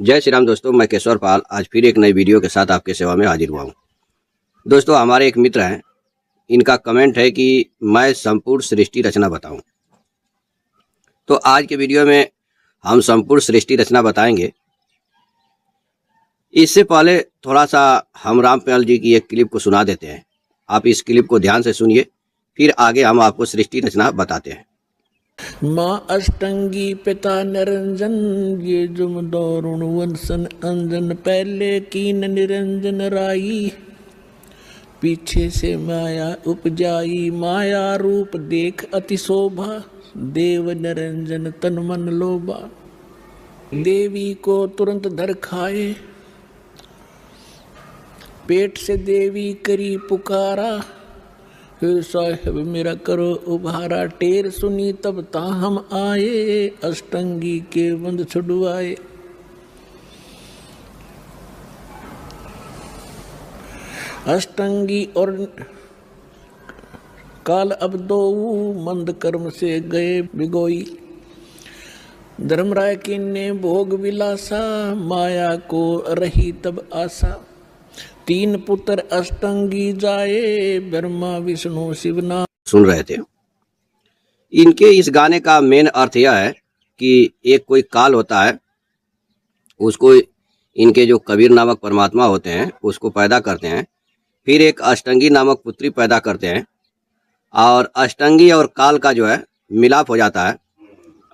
जय श्री राम दोस्तों, मैं केशवर पाल आज फिर एक नई वीडियो के साथ आपके सेवा में हाजिर हुआ हूँ। दोस्तों, हमारे एक मित्र हैं, इनका कमेंट है कि मैं संपूर्ण सृष्टि रचना बताऊं। तो आज के वीडियो में हम संपूर्ण सृष्टि रचना बताएंगे। इससे पहले थोड़ा सा हम रामपाल जी की एक क्लिप को सुना देते हैं। आप इस क्लिप को ध्यान से सुनिए, फिर आगे हम आपको सृष्टि रचना बताते हैं। माँ अष्टंगी पिता निरंजन, ये जुम दारुण वंशन अंजन। पहले कीन निरंजन राई, पीछे से माया उपजाई। माया रूप देख अति शोभा, देव निरंजन तन मन लोभा। देवी को तुरंत धर खाए, पेट से देवी करी पुकारा। हे साहिब मेरा करो उभारा, टेर सुनी तब ता हम आए। अष्टंगी के बंद छुड़वाए। अष्टंगी और काल अब दो मंद कर्म से गए बिगोई। धर्मराय की ने भोग विलासा, माया को रही तब आशा। तीन पुत्र अष्टंगी जाए, ब्रह्मा विष्णु शिव नाम। सुन रहे थे। इनके इस गाने का मेन अर्थ यह है कि एक कोई काल होता है, उसको इनके जो कबीर नामक परमात्मा होते हैं उसको पैदा करते हैं, फिर एक अष्टंगी नामक पुत्री पैदा करते हैं, और अष्टंगी और काल का जो है मिलाप हो जाता है,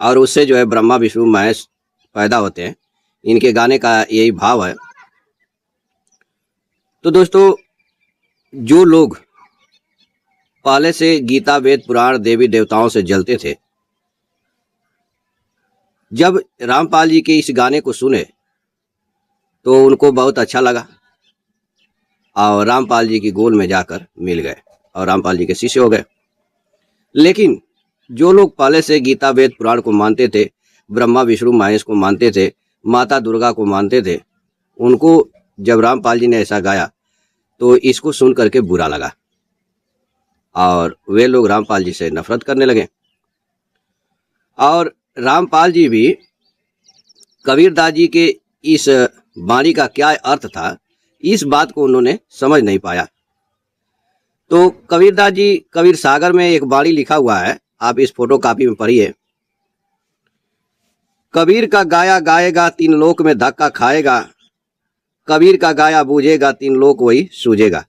और उससे जो है ब्रह्मा विष्णु महेश पैदा होते हैं। इनके गाने का यही भाव है। तो दोस्तों, जो लोग पहले से गीता वेद पुराण देवी देवताओं से जलते थे, जब रामपाल जी के इस गाने को सुने तो उनको बहुत अच्छा लगा और रामपाल जी की गोल में जाकर मिल गए और रामपाल जी के शिष्य हो गए। लेकिन जो लोग पहले से गीता वेद पुराण को मानते थे, ब्रह्मा विष्णु महेश को मानते थे, माता दुर्गा को मानते थे, उनको जब रामपाल जी ने ऐसा गाया तो इसको सुन करके बुरा लगा और वे लोग रामपाल जी से नफरत करने लगे। और रामपाल जी भी कबीरदास जी के इस वाणी का क्या अर्थ था, इस बात को उन्होंने समझ नहीं पाया। तो कबीरदास जी कबीर सागर में एक वाणी लिखा हुआ है, आप इस फोटो कॉपी में पढ़िए। कबीर का गाया गाएगा तीन लोक में धक्का खाएगा, कबीर का गाया बूझेगा तीन लोक वही सूझेगा।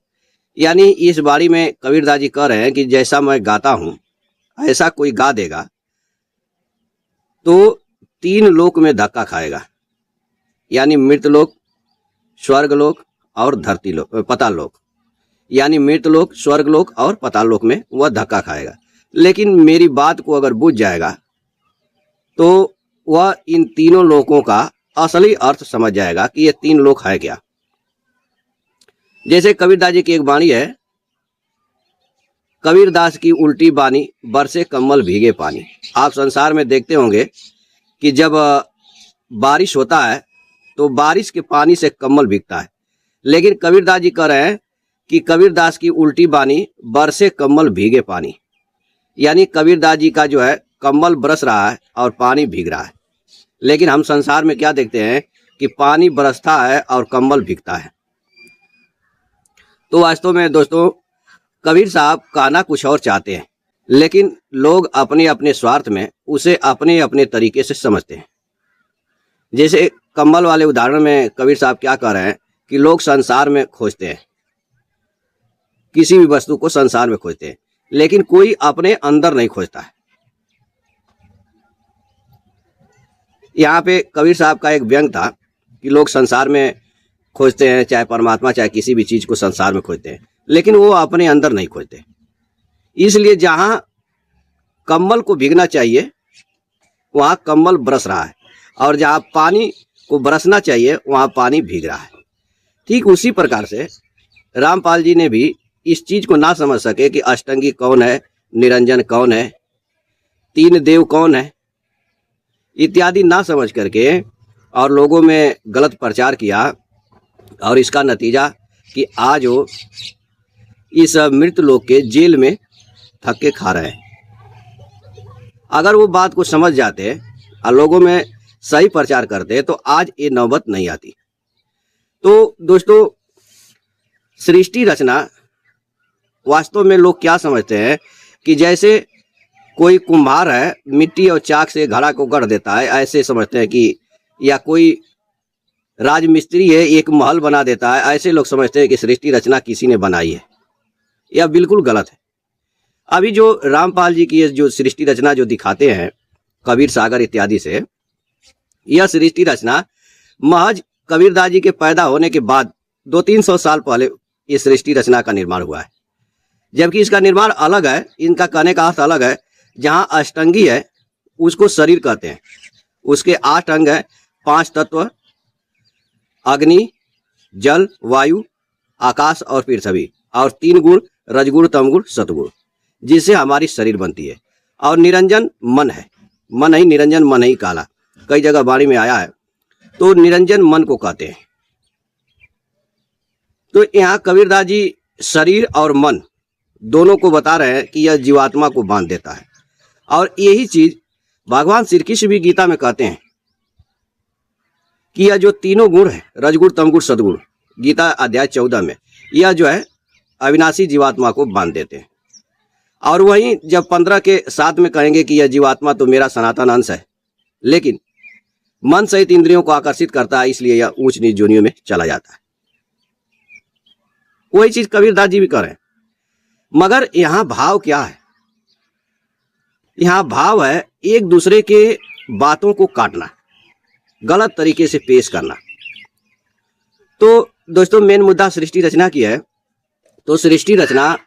यानी इस बारी में कबीरदास जी कह रहे हैं कि जैसा मैं गाता हूं ऐसा कोई गा देगा तो तीन लोक में धक्का खाएगा, यानी मृत लोक, स्वर्ग लोक और धरती लोक, पाताल लोक। यानी मृत लोक, स्वर्ग लोक और पाताल लोक में वह धक्का खाएगा। लेकिन मेरी बात को अगर बुझ जाएगा तो वह इन तीनों लोकों का असली अर्थ समझ जाएगा कि ये तीन लोक है क्या। जैसे कबीरदास जी की एक वाणी है, कबीरदास की उल्टी बानी बरसे कम्मल भीगे पानी। आप संसार में देखते होंगे कि जब बारिश होता है तो बारिश के पानी से कम्मल भीगता है, लेकिन कबीरदास जी कह रहे हैं कि कबीरदास की उल्टी बानी बरसे कम्मल भीगे पानी। यानी कबीरदास जी का जो है कम्मल बरस रहा है और पानी भीग रहा है। लेकिन हम संसार में क्या देखते हैं कि पानी बरसता है और कम्बल भीगता है। तो वास्तव में दोस्तों, कबीर साहब कहना कुछ और चाहते हैं, लेकिन लोग अपने अपने स्वार्थ में उसे अपने अपने तरीके से समझते हैं। जैसे कम्बल वाले उदाहरण में कबीर साहब क्या कह रहे हैं कि लोग संसार में खोजते हैं, किसी भी वस्तु को संसार में खोजते हैं, लेकिन कोई अपने अंदर नहीं खोजता है। यहाँ पे कबीर साहब का एक व्यंग था कि लोग संसार में खोजते हैं, चाहे परमात्मा चाहे किसी भी चीज को संसार में खोजते हैं, लेकिन वो अपने अंदर नहीं खोजते। इसलिए जहां कम्बल को भीगना चाहिए वहां कम्बल बरस रहा है, और जहां पानी को बरसना चाहिए वहां पानी भीग रहा है। ठीक उसी प्रकार से रामपाल जी ने भी इस चीज को ना समझ सके कि अष्टंगी कौन है, निरंजन कौन है, तीन देव कौन है, इत्यादि ना समझ करके और लोगों में गलत प्रचार किया, और इसका नतीजा कि आज वो इस मृत लोक के जेल में धक्के खा रहे हैं। अगर वो बात को समझ जाते और लोगों में सही प्रचार करते तो आज ये नौबत नहीं आती। तो दोस्तों, सृष्टि रचना वास्तव में लोग क्या समझते हैं कि जैसे कोई कुम्हार है, मिट्टी और चाक से घड़ा को गढ़ देता है, ऐसे समझते हैं कि, या कोई राजमिस्त्री है एक महल बना देता है, ऐसे लोग समझते हैं कि सृष्टि रचना किसी ने बनाई है। यह बिल्कुल गलत है। अभी जो रामपाल जी की जो सृष्टि रचना जो दिखाते हैं कबीर सागर इत्यादि से, यह सृष्टि रचना महज कबीरदास जी के पैदा होने के बाद 200-300 साल पहले इस सृष्टि रचना का निर्माण हुआ है। जबकि इसका निर्माण अलग है, इनका कहने का अर्थ अलग है। जहाँ अष्टंगी है उसको शरीर कहते हैं, उसके 8 अंग है, 5 तत्व, अग्नि, जल, वायु, आकाश और पृथ्वी, और 3 गुण, रजगुण, तमगुण, सतगुण, जिससे हमारी शरीर बनती है। और निरंजन मन है, मन ही निरंजन, मन ही काला, कई जगह वाणी में आया है। तो निरंजन मन को कहते हैं। तो यहाँ कबीरदास जी शरीर और मन दोनों को बता रहे हैं कि यह जीवात्मा को बांध देता है। और यही चीज भगवान श्री कृष्ण भी गीता में कहते हैं कि यह जो तीनों गुण है, रजगुण, तमगुण, सदगुण, गीता अध्याय 14 में, यह जो है अविनाशी जीवात्मा को बांध देते हैं। और वहीं जब 15 के 7 में कहेंगे कि यह जीवात्मा तो मेरा सनातन अंश है, लेकिन मन सहित इंद्रियों को आकर्षित करता है, इसलिए यह ऊंच नीच जोनियों में चला जाता है। वही चीज कबीरदास जी भी कर रहे हैं। मगर यहां भाव क्या है? यहां भाव है एक दूसरे के बातों को काटना, गलत तरीके से पेश करना। तो दोस्तों, मेन मुद्दा सृष्टि रचना की है। तो सृष्टि रचना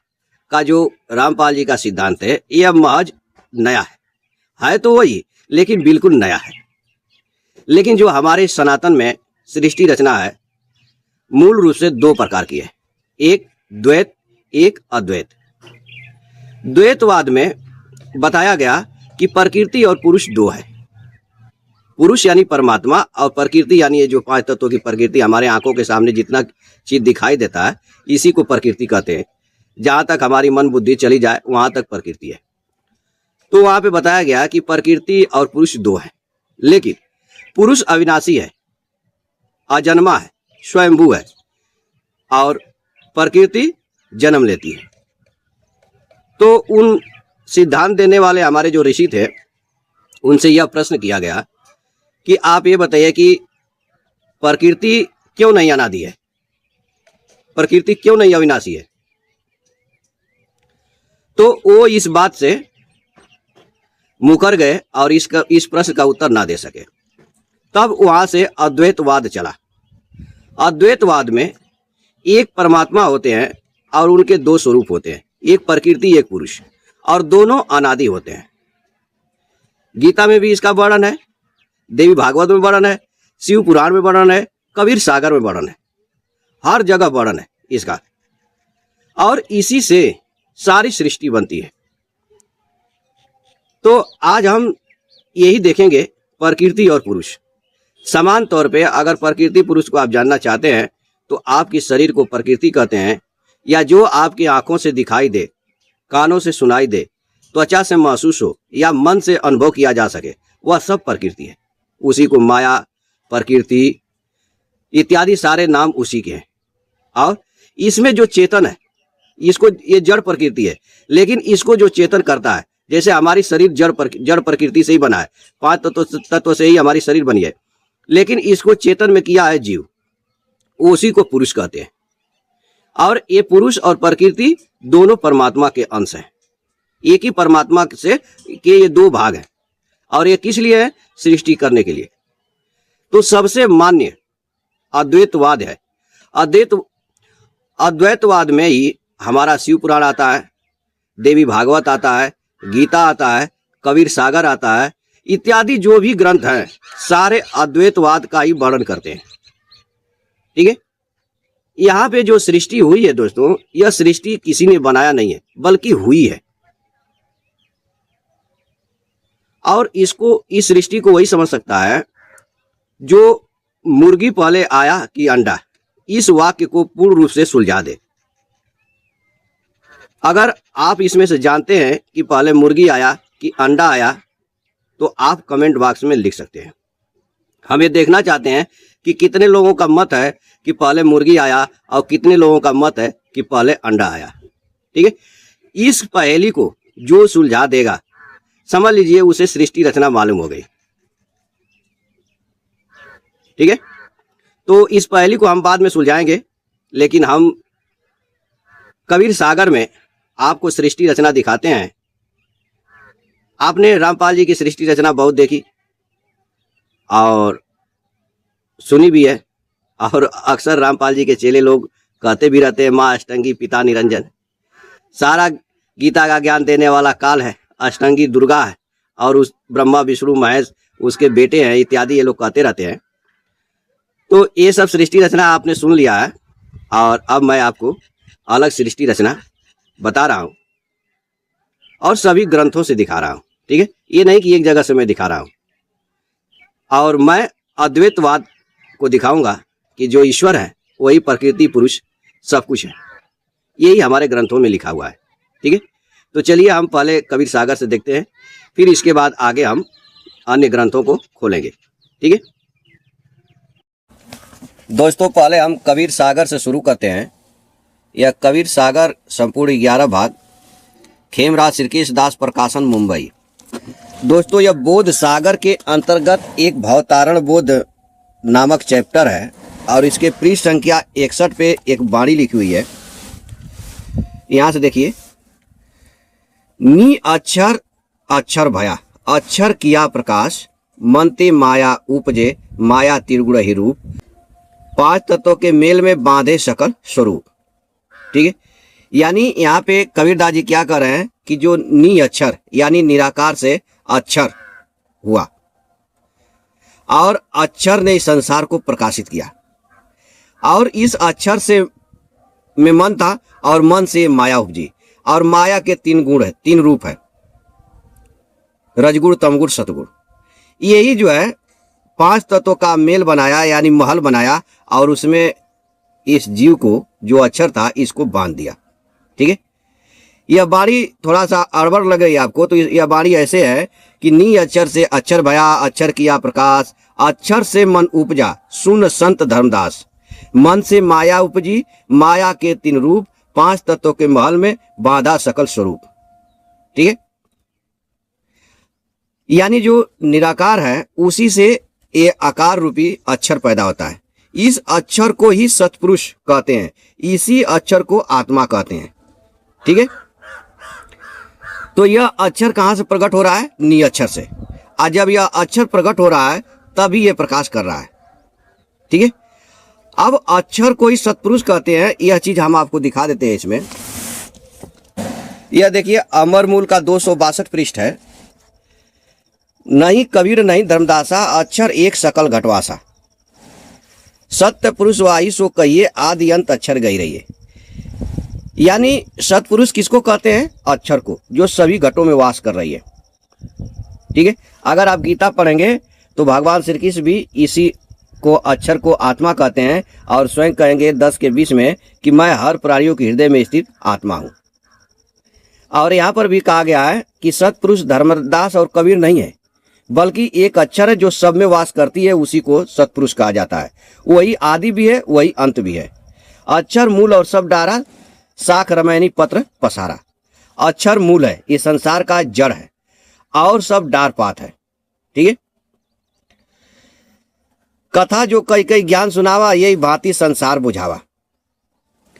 का जो रामपाल जी का सिद्धांत है, यह महज नया है तो वही, लेकिन बिल्कुल नया है। लेकिन जो हमारे सनातन में सृष्टि रचना है, मूल रूप से 2 प्रकार की है, एक द्वैत, एक अद्वैत। द्वैतवाद में बताया गया कि प्रकृति और पुरुष 2 है। पुरुष यानी परमात्मा, और प्रकृति यानी ये जो 5 तत्वों की प्रकृति हमारे आंखों के सामने जितना चीज दिखाई देता है, इसी को प्रकृति कहते हैं। जहां तक हमारी मन बुद्धि चली जाए वहां तक प्रकृति है। तो वहां पे बताया गया कि प्रकृति और पुरुष 2 है, लेकिन पुरुष अविनाशी है, अजन्मा है, स्वयंभू है, और प्रकृति जन्म लेती है। तो उन सिद्धांत देने वाले हमारे जो ऋषि थे, उनसे यह प्रश्न किया गया कि आप ये बताइए कि प्रकृति क्यों नहीं अनादि है, प्रकृति क्यों नहीं अविनाशी है। तो वो इस बात से मुकर गए और इस प्रश्न का उत्तर ना दे सके। तब वहां से अद्वैतवाद चला। अद्वैतवाद में एक परमात्मा होते हैं और उनके 2 स्वरूप होते हैं, एक प्रकृति, एक पुरुष, और दोनों अनादि होते हैं। गीता में भी इसका वर्णन है, देवी भागवत में वर्णन है, शिव पुराण में वर्णन है, कबीर सागर में वर्णन है, हर जगह वर्णन है इसका। और इसी से सारी सृष्टि बनती है। तो आज हम यही देखेंगे, प्रकृति और पुरुष समान तौर पे। अगर प्रकृति पुरुष को आप जानना चाहते हैं तो आपके शरीर को प्रकृति कहते हैं, या जो आपकी आंखों से दिखाई दे, कानों से सुनाई दे, त्वचा से महसूस हो, या मन से अनुभव किया जा सके, वह सब प्रकृति है। उसी को माया, प्रकृति इत्यादि सारे नाम उसी के हैं। और इसमें जो चेतन है, इसको, ये जड़ प्रकृति है, लेकिन इसको जो चेतन करता है, जैसे हमारी शरीर जड़ प्रकृति से ही बना है, 5 तत्व से ही हमारी शरीर बनी है, लेकिन इसको चेतन में किया है जीव, उसी को पुरुष कहते हैं। और ये पुरुष और प्रकृति दोनों परमात्मा के अंश हैं। एक ही परमात्मा से के ये 2 भाग हैं। और ये किस लिए है? सृष्टि करने के लिए। तो सबसे मान्य अद्वैतवाद है। अद्वैतवाद में ही हमारा शिव पुराण आता है, देवी भागवत आता है, गीता आता है, कबीर सागर आता है, इत्यादि जो भी ग्रंथ हैं सारे अद्वैतवाद का ही वर्णन करते हैं। ठीक है। यहाँ पे जो सृष्टि हुई है दोस्तों, यह सृष्टि किसी ने बनाया नहीं है, बल्कि हुई है। और इसको, इस सृष्टि को वही समझ सकता है जो मुर्गी पहले आया कि अंडा, इस वाक्य को पूर्ण रूप से सुलझा दे। अगर आप इसमें से जानते हैं कि पहले मुर्गी आया कि अंडा आया, तो आप कमेंट बॉक्स में लिख सकते हैं। हम ये देखना चाहते हैं कि कितने लोगों का मत है कि पहले मुर्गी आया और कितने लोगों का मत है कि पहले अंडा आया। ठीक है, इस पहेली को जो सुलझा देगा समझ लीजिए उसे सृष्टि रचना मालूम हो गई। ठीक है, तो इस पहेली को हम बाद में सुलझाएंगे, लेकिन हम कबीर सागर में आपको सृष्टि रचना दिखाते हैं। आपने रामपाल जी की सृष्टि रचना बहुत देखी और सुनी भी है, और अक्सर रामपाल जी के चेले लोग कहते भी रहते हैं माँ अष्टंगी पिता निरंजन। सारा गीता का ज्ञान देने वाला काल है, अष्टंगी दुर्गा है, और उस ब्रह्मा विष्णु महेश उसके बेटे हैं इत्यादि ये लोग कहते रहते हैं। तो ये सब सृष्टि रचना आपने सुन लिया है, और अब मैं आपको अलग सृष्टि रचना बता रहा हूँ और सभी ग्रंथों से दिखा रहा हूँ। ठीक है, ये नहीं कि एक जगह से मैं दिखा रहा हूँ। और मैं अद्वैतवाद को दिखाऊंगा कि जो ईश्वर है वही प्रकृति पुरुष सब कुछ है, यही हमारे ग्रंथों में लिखा हुआ है। ठीक है, तो चलिए हम पहले कबीर सागर से देखते हैं, फिर इसके बाद आगे हम अन्य ग्रंथों को खोलेंगे। ठीक है दोस्तों, पहले हम कबीर सागर से शुरू करते हैं। यह कबीर सागर संपूर्ण 11 भाग, खेमराज श्रीकेश दास प्रकाशन, मुंबई। दोस्तों, यह बोध सागर के अंतर्गत एक भवतारण बोध नामक चैप्टर है, और इसके पृष्ठ संख्या 61 पे एक वाणी लिखी हुई है। यहां से देखिए, नी अक्षर अक्षर भया, अक्षर किया प्रकाश, मनते माया उपजे, माया त्रिगुण ही रूप, 5 तत्वों के मेल में बांधे सकल स्वरूप। ठीक है, यानी यहाँ पे कबीरदास जी क्या कर रहे हैं कि जो नी अक्षर यानी निराकार से अक्षर हुआ, और अक्षर ने इस संसार को प्रकाशित किया, और इस अक्षर से में मन था, और मन से माया उपजी, और माया के 3 गुण है, 3 रूप है, रजगुण तमगुण सतगुण। यही जो है 5 तत्वों का मेल बनाया यानी महल बनाया, और उसमें इस जीव को जो अक्षर था इसको बांध दिया। ठीक है, यह वाणी थोड़ा सा अड़बड़ लग रही है आपको, तो यह वाणी ऐसे है कि नी अक्षर से अक्षर भया, अक्षर किया प्रकाश, अक्षर से मन उपजा, सुन संत धर्मदास, मन से माया उपजी, माया के 3 रूप, 5 तत्वों के महल में बांधा सकल स्वरूप। ठीक है, यानी जो निराकार है उसी से ये आकार रूपी अक्षर पैदा होता है। इस अक्षर को ही सत्पुरुष कहते हैं, इसी अक्षर को आत्मा कहते हैं। ठीक है, तो यह अक्षर कहां से प्रकट हो रहा है? नी अक्षर से। आज जब यह अक्षर प्रकट हो रहा है तभी यह प्रकाश कर रहा है। ठीक है, अब अक्षर को ही सत्पुरुष कहते हैं, यह चीज हम आपको दिखा देते हैं। इसमें यह देखिए, अमर मूल का 262 पृष्ठ है। नहीं कबीर नहीं धर्मदासा, अक्षर एक सकल घटवासा, सत्य पुरुष वाही सो कहिए, आदि अंत अक्षर गई रहिए। यानी सत्पुरुष किसको कहते हैं? अक्षर को, जो सभी घटों में वास कर रही है। ठीक है, अगर आप गीता पढ़ेंगे तो भगवान श्री कृष्ण भी इसी को अक्षर को आत्मा कहते हैं, और स्वयं कहेंगे 10 के 20 में कि मैं हर प्राणियों के हृदय में स्थित आत्मा हूं। और यहाँ पर भी कहा गया है कि सत्पुरुष धर्मदास और कबीर नहीं है, बल्कि एक अक्षर है जो सब में वास करती है, उसी को सत्पुरुष कहा जाता है। वही आदि भी है, वही अंत भी है। अक्षर मूल और सब डारा, शाख रमैनी पत्र पसारा। अक्षर मूल है, ये संसार का जड़ है, और सब डार पात है। ठीक है, कथा जो कई कई ज्ञान सुनावा, यही भांति संसार बुझावा।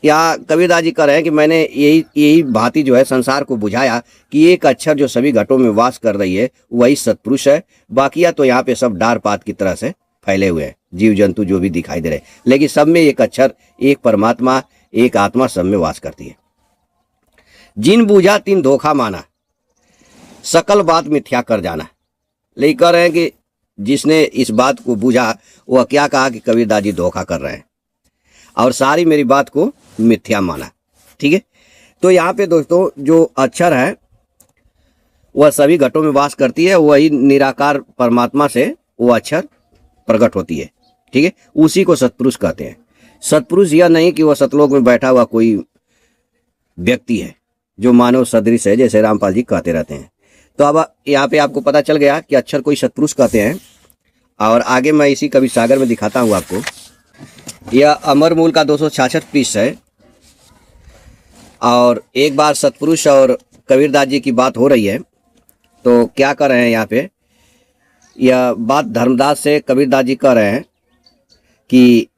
यहाँ कबीरदास जी कह रहे हैं कि मैंने यही भांति जो है संसार को बुझाया कि एक अक्षर जो सभी घटों में वास कर रही है वही सत्पुरुष है। बाकिया तो यहाँ पे सब डार पात की तरह से फैले हुए हैं, जीव जंतु जो भी दिखाई दे रहे, लेकिन सब में एक अक्षर, एक परमात्मा, एक आत्मा सब में वास करती है। जिन बूझा तीन धोखा माना, सकल बात मिथ्या कर जाना। लेकिन कह रहे हैं कि जिसने इस बात को बूझा वह क्या कहा कि कबीरदास जी धोखा कर रहे हैं और सारी मेरी बात को मिथ्या माना। ठीक है, तो यहाँ पे दोस्तों जो अक्षर है वह सभी घटों में वास करती है, वही निराकार परमात्मा से वो अक्षर प्रकट होती है। ठीक है, उसी को सत्पुरुष कहते हैं। सत्पुरुष यह नहीं कि वह सतलोक में बैठा हुआ कोई व्यक्ति है जो मानव सदृश है, जैसे रामपाल जी कहते रहते हैं। तो अब यहाँ पे आपको पता चल गया कि अक्षर कोई सत्पुरुष कहते हैं। और आगे मैं इसी कवि सागर में दिखाता हूँ आपको। यह अमरमूल का 266 पृष्ठ है। और एक बार सतपुरुष और कबीरदास जी की बात हो रही है, तो क्या कर रहे हैं यहाँ पे, यह बात धर्मदास से कबीरदास जी कह रहे हैं कि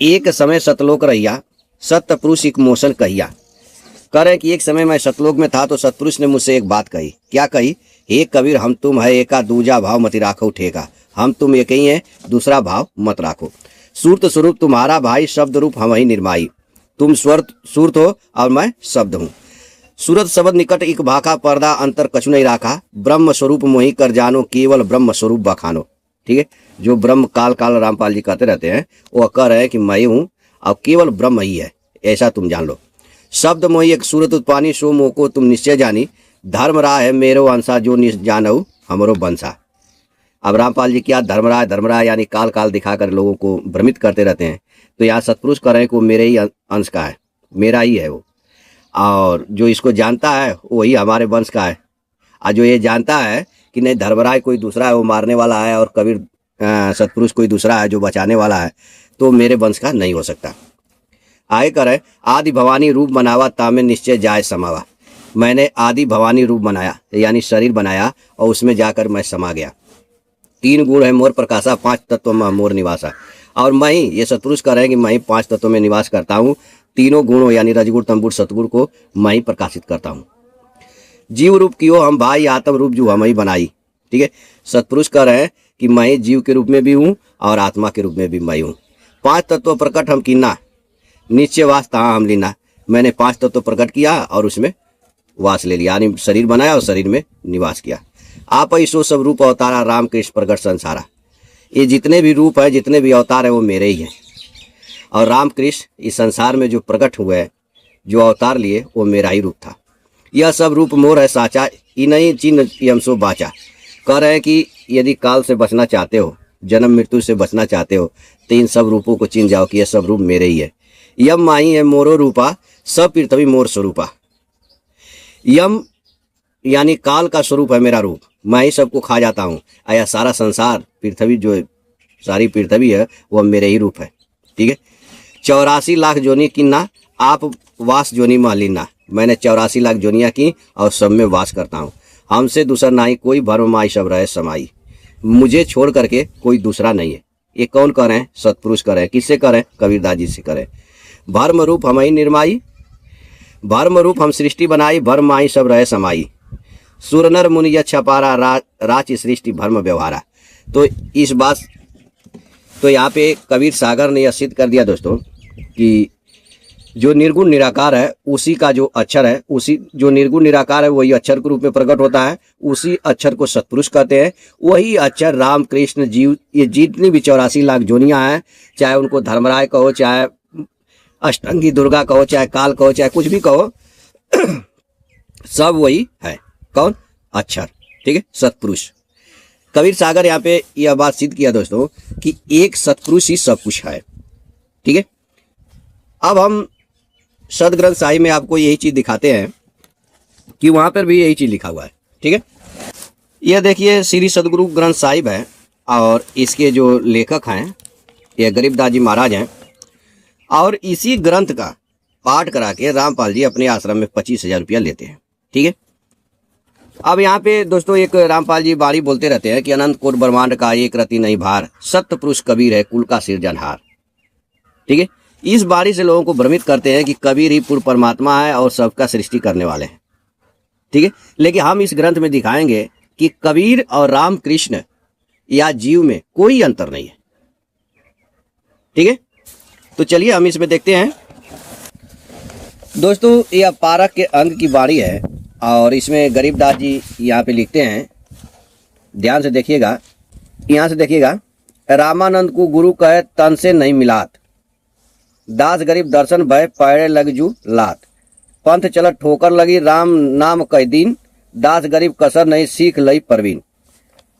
एक समय सतलोक रहिया, सत्य पुरुष एक मोशन कहिया। कह रहे हैं कि एक समय मैं सतलोक में था तो सतपुरुष ने मुझसे एक बात कही। क्या कही? हे कबीर, हम तुम है एका, दूजा भाव मति राखो ठेका। हम तुम एक ही हैं, दूसरा भाव मत राखो। सूर्त स्वरूप तुम्हारा भाई, शब्द रूप हम ही निर्माई। तुम सूरत हो और मैं शब्द हूँ। सूरत शब्द निकट एक भाखा, पर्दा अंतर कछु नहीं राखा। ब्रह्म स्वरूप मोहि कर जानो, केवल ब्रह्म स्वरूप बखानो। ठीक है, जो ब्रह्म काल काल रामपाल जी कहते रहते हैं, वो कह रहे हैं कि मैं हूँ और केवल ब्रह्म ही है, ऐसा तुम जान लो। शब्द मोहि एक सूरत उत्पानी, सो मोह को तुम निश्चय जानी। धर्म राह है मेरो अंसा, जो निश जानऊ हमरो बंसा। अब रामपाल जी क्या धर्मराय यानी काल काल दिखाकर लोगों को भ्रमित करते रहते हैं। तो यहाँ सतपुरुष कह रहे हैं कि वो मेरे ही अंश का है, मेरा ही है वो, और जो इसको जानता है वही हमारे वंश का है। और जो ये जानता है कि नहीं धर्मराय कोई दूसरा है, वो मारने वाला है, और कबीर सतपुरुष कोई दूसरा है जो बचाने वाला है, तो मेरे वंश का नहीं हो सकता। आगे करे, आदि भवानी रूप बनावा, तामे निश्चय जाय समावा। मैंने आदि भवानी रूप बनाया यानी शरीर बनाया और उसमें जाकर मैं समा गया। 3 गुण है मोर प्रकाशा, 5 तत्व में मोर निवासा। और मैं ही, ये सतपुरुष कह रहे हैं कि मैं ही 5 तत्वों में निवास करता हूँ। तीनों गुणों यानी रजगुण तमगुण सतगुण को मैं ही प्रकाशित करता हूँ। जीव रूप कियो हम भाई, आत्म रूप जो हम ही बनाई। ठीक है, सतपुरुष कह रहे हैं कि मैं जीव के रूप में भी हूँ और आत्मा के रूप में भी मैं हूँ। 5 तत्व प्रकट हम कीना, नीचे वास तहाँ हम लीना। मैंने 5 तत्व प्रकट किया और उसमें वास ले लिया, यानी शरीर बनाया और शरीर में निवास किया। आप ही सो सब रूप अवतारा, राम कृष्ण प्रकट संसारा। ये जितने भी रूप है, जितने भी अवतार है, वो मेरे ही हैं। और राम कृष्ण इस संसार में जो प्रकट हुए हैं, जो अवतार लिए, वो मेरा ही रूप था। यह सब रूप मोर है साचा, इन्हीं चिन्ह यम सो बाचा। कह रहे हैं कि यदि काल से बचना चाहते हो, जन्म मृत्यु से बचना चाहते हो, तो इन सब रूपों को चिन्ह जाओ कि यह सब रूप मेरे ही है। यम माही है मोरो रूपा, सब पृथ्वी मोर स्वरूपा। यम यानी काल का स्वरूप है मेरा रूप, मैं ही सबको खा जाता हूँ। आया सारा संसार, पृथ्वी जो सारी पृथ्वी है, वो मेरे ही रूप है। ठीक है, 84 लाख जोनी किन्ना, आप वास जोनी मालिना। मैंने 84 लाख जोनियाँ की और सब में वास करता हूँ। हमसे दूसरा नहीं कोई, भर्म माई सब रहे समाई। मुझे छोड़ करके कोई दूसरा नहीं है। ये कौन कह रहे हैं? सतपुरुष कह रहे हैं। किससे कह रहे हैं? कबीरदास जी से कह रहे हैं। भर्म रूप हम ही निर्माई, भर्म रूप हम सृष्टि बनाई, भर्म माई सब रहे समाई। सुर नर मुनि यच्छ पारा, राच सृष्टि भर्म व्यवहारा। तो इस बात, तो यहाँ पे कबीर सागर ने यह सिद्ध कर दिया दोस्तों कि जो निर्गुण निराकार है, उसी का जो अक्षर है, उसी जो निर्गुण निराकार है वही अक्षर के रूप में प्रकट होता है। उसी अक्षर को सतपुरुष कहते हैं। वही अक्षर राम कृष्ण जीव, ये जितनी भी 84 लाख जोनियाँ हैं, चाहे उनको धर्मराय कहो, चाहे अष्टंगी दुर्गा कहो, चाहे काल कहो, चाहे कुछ भी कहो, सब वही है। कौन? अक्षर। ठीक है, सतपुरुष। कबीर सागर यहाँ पे यह बात सिद्ध किया दोस्तों कि एक सतपुरुष ही सब कुछ है। ठीक है, अब हम सदग्रंथ साहिब में आपको यही चीज दिखाते हैं कि वहां पर भी यही चीज लिखा हुआ है। ठीक है, यह देखिए श्री सदगुरु ग्रंथ साहिब है और इसके जो लेखक हैं ये गरीबदास जी महाराज हैं। और इसी ग्रंथ का पाठ करा के रामपाल जी अपने आश्रम में 25,000 रुपया लेते हैं। ठीक है, अब यहाँ पे दोस्तों एक रामपाल जी बाणी बोलते रहते हैं कि अनंत कोट ब्रह्मांड का एक रति नहीं भार, सत्य पुरुष कबीर है कुल का सिरजनहार। ठीक है, इस बाणी से लोगों को भ्रमित करते हैं कि कबीर ही पूर्ण परमात्मा है और सबका सृष्टि करने वाले हैं। ठीक है, लेकिन हम इस ग्रंथ में दिखाएंगे कि कबीर और राम कृष्ण या जीव में कोई अंतर नहीं है। ठीक है, तो चलिए हम इसमें देखते हैं दोस्तों। यह पारक के अंग की बाणी है और इसमें गरीबदास जी यहाँ पे लिखते हैं, ध्यान से देखिएगा, यहाँ से देखिएगा। रामानंद को गुरु कहे तन से नहीं मिलात, दास गरीब दर्शन भय पैरे लग जू लात। पंथ चलत ठोकर लगी राम नाम कई दिन, दास गरीब कसर नहीं सीख लई परवीन।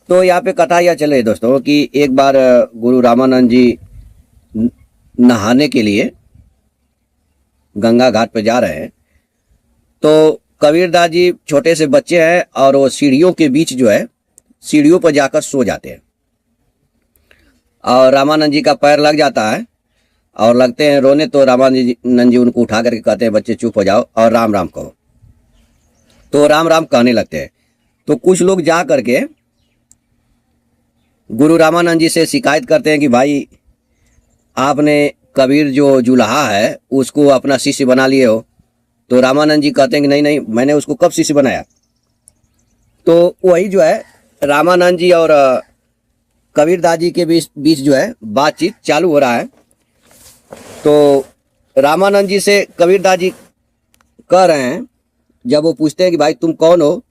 तो यहाँ पे कथा यह चले दोस्तों कि एक बार गुरु रामानंद जी नहाने के लिए गंगा घाट पे जा रहे हैं, तो कबीरदास जी छोटे से बच्चे हैं और वो सीढ़ियों के बीच जो है, सीढ़ियों पर जाकर सो जाते हैं। और रामानंद जी का पैर लग जाता है और लगते हैं रोने, तो रामानंद जी उनको उठा करके कहते हैं बच्चे चुप हो जाओ और राम राम कहो। तो राम राम कहने लगते हैं। तो कुछ लोग जा करके गुरु रामानंद जी से शिकायत करते हैं कि भाई आपने कबीर जो जुलाहा है उसको अपना शिष्य बना लिए हो। तो रामानंद जी कहते हैं कि नहीं नहीं, मैंने उसको कब शिष्य बनाया। तो वही जो है रामानंद जी और कबीरदास जी के बीच जो है बातचीत चालू हो रहा है। तो रामानंद जी से कबीरदास जी कह रहे हैं, जब वो पूछते हैं कि भाई तुम कौन हो,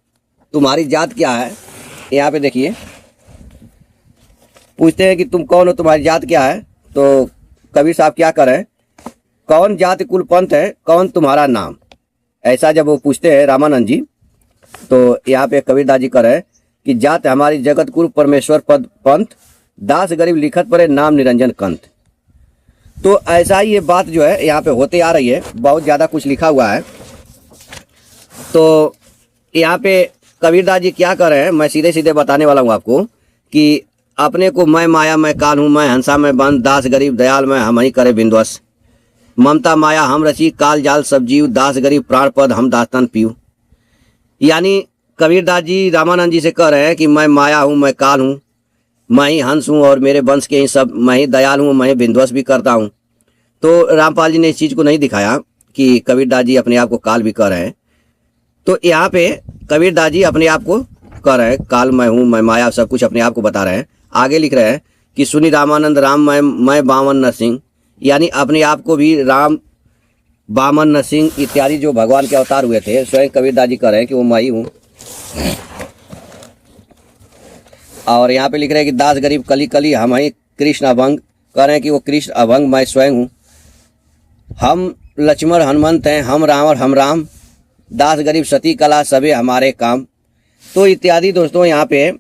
तुम्हारी जात क्या है, यहाँ पे देखिए पूछते हैं कि तुम कौन हो, तुम्हारी जात क्या है। तो कबीर साहब क्या कर रहे हैं, कौन जात कुल पंथ है, कौन तुम्हारा नाम, ऐसा जब वो पूछते हैं रामानंद जी, तो यहाँ पे कबीरदास जी कर रहे हैं कि जात हमारी जगत गुरु परमेश्वर पद पंथ, दास गरीब लिखत परे नाम निरंजन कंथ। तो ऐसा ही ये बात जो है यहाँ पे होते आ रही है, बहुत ज़्यादा कुछ लिखा हुआ है। तो यहाँ पे कबीरदास जी क्या कर रहे हैं, मैं सीधे सीधे बताने वाला हूँ आपको कि अपने को मैं माया मैं काल हूँ, मैं हंसा मैं बंद, दास गरीब दयाल मैं हम ही करे बिंदवस, ममता माया हम रची काल जाल सब जीव, दास गरीब प्राण पद हम दास्तन पीऊ। यानी कबीरदास जी रामानंद जी से कह रहे हैं कि मैं माया हूँ, मैं काल हूँ, मैं ही हंस हूँ और मेरे वंश के ही सब, मैं ही दयाल हूँ, मैं ही बिंदवस भी करता हूँ। तो रामपाल जी ने इस चीज़ को नहीं दिखाया कि कबीरदास जी अपने आप को काल भी कह रहे हैं। तो यहाँ पे कबीरदास जी अपने आप को कह रहे हैं काल मैं हूँ, मैं माया, सब कुछ अपने आप को बता रहे हैं। आगे लिख रहे हैं कि सुनी रामानंद राम मैं बामन नरसिंह, यानी अपने आप को भी राम बामन नरसिंह इत्यादि जो भगवान के अवतार हुए थे, स्वयं कबीरदास जी कह रहे हैं कि वो मैं ही हूँ। और यहाँ पे लिख रहे हैं कि दास गरीब कली कली हम ही कृष्ण अभंग, कह रहे हैं कि वो कृष्ण अभंग मैं स्वयं हूँ। हम लक्ष्मण हनुमंत हैं, हम राम और हम राम, दास गरीब सती कला सबे हमारे काम। तो इत्यादि दोस्तों यहाँ पे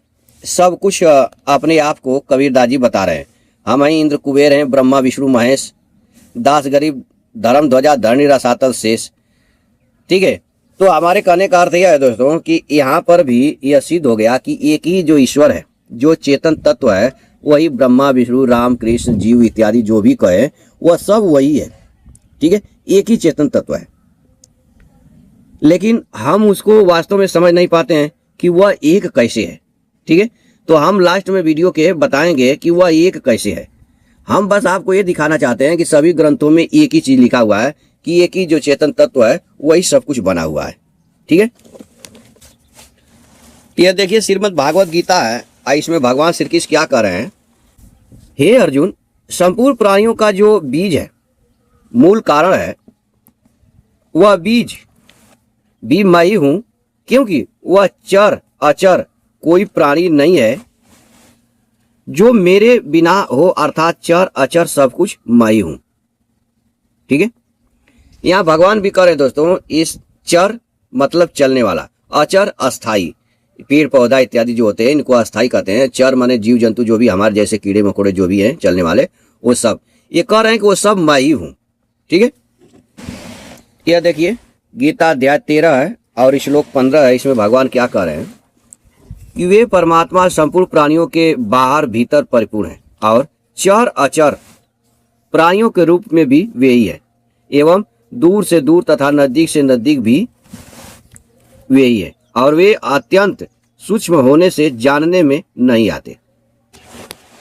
सब कुछ अपने आप को कबीरदास जी बता रहे हैं। हम ही इंद्र कुबेर हैं, ब्रह्मा विष्णु महेश, दास गरीब धर्म ध्वजा धरणी रसातल शेष। ठीक है, तो हमारे कहने का अर्थ यह है दोस्तों कि यहाँ पर भी यह सिद्ध हो गया कि एक ही जो ईश्वर है, जो चेतन तत्व है, वही ब्रह्मा विष्णु राम कृष्ण जीव इत्यादि जो भी कहे वह सब वही है। ठीक है, एक ही चेतन तत्व है, लेकिन हम उसको वास्तव में समझ नहीं पाते हैं कि वह एक कैसे है। ठीक है, तो हम लास्ट में वीडियो के बताएंगे कि वह एक कैसे है। हम बस आपको ये दिखाना चाहते हैं कि सभी ग्रंथों में एक ही चीज लिखा हुआ है कि एक ही जो चेतन तत्व है वही सब कुछ बना हुआ है। ठीक है, यह देखिए श्रीमद् भागवत गीता है, इसमें भगवान श्री कृष्ण क्या कर रहे हैं, हे अर्जुन, संपूर्ण प्राणियों का जो बीज है, मूल कारण है, वह बीज भी मैं ही हूं, क्योंकि वह चर अचर कोई प्राणी नहीं है जो मेरे बिना हो, अर्थात चर अचर सब कुछ मैं ही हूं। ठीक है, यहां भगवान भी कह रहे दोस्तों, इस चर मतलब चलने वाला, अचर अस्थाई, पेड़ पौधा इत्यादि जो होते हैं इनको अस्थाई कहते हैं। चर माने जीव जंतु जो भी हमारे जैसे कीड़े मकोड़े जो भी हैं चलने वाले, वो सब, ये कह रहे हैं कि वो सब मैं ही हूं। ठीक है, यह देखिए गीता अध्याय 13 है और श्लोक 15 है। इसमें भगवान क्या कह रहे हैं कि वे परमात्मा संपूर्ण प्राणियों के बाहर भीतर परिपूर्ण है और चर अचर प्राणियों के रूप में भी वे ही है, एवं दूर से दूर तथा नजदीक से नजदीक भी वे ही है, और वे अत्यंत सूक्ष्म होने से जानने में नहीं आते।